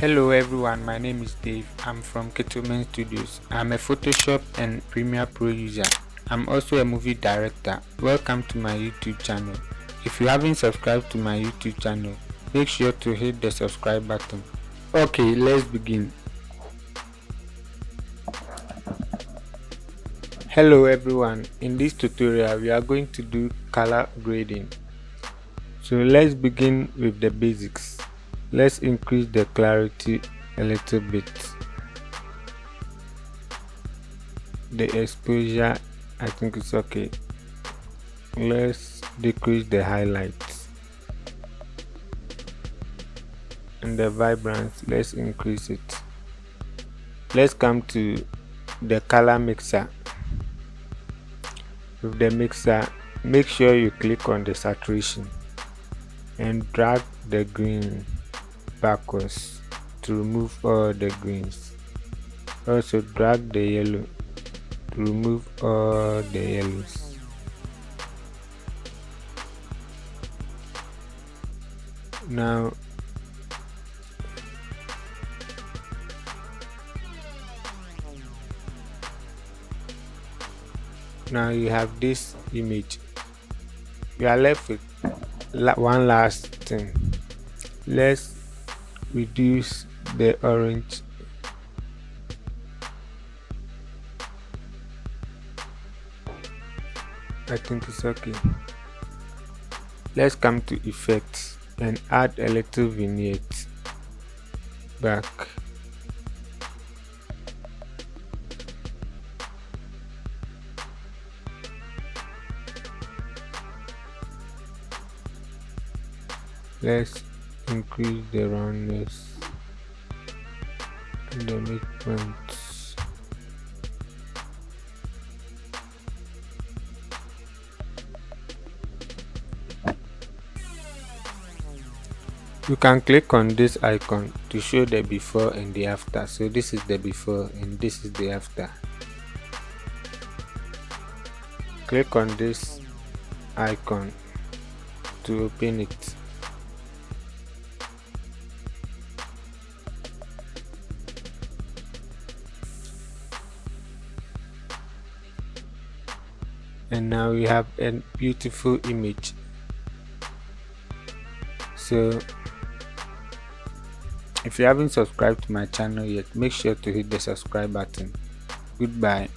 Hello everyone, my name is Dave. I'm from Kitiwment Studios. I'm a Photoshop and Premiere Pro user. I'm also a movie director. Welcome to my YouTube channel. If you haven't subscribed to my YouTube channel, make sure to hit the subscribe button. Okay, let's begin. Hello everyone, in this tutorial we are going to do color grading. So let's begin with the basics. Let's increase the clarity a little bit. The exposure, I think it's okay. Let's decrease the highlights. And the vibrance, let's increase it. Let's come to the color mixer. With the mixer, make sure you click on the saturation and drag the green backwards to remove all the greens. Also drag the yellow to remove all the yellows. Now you have this image. You are left with one last thing. Let's reduce the orange. I think it's okay. Let's come to effects and add a little vignette back. Let's increase the roundness and the midpoints. You can click on this icon to show the before and the after. So this is the before and this is the after. Click on this icon to open it. And now we have a beautiful image. So if you haven't subscribed to my channel yet, make sure to hit the subscribe button. Goodbye.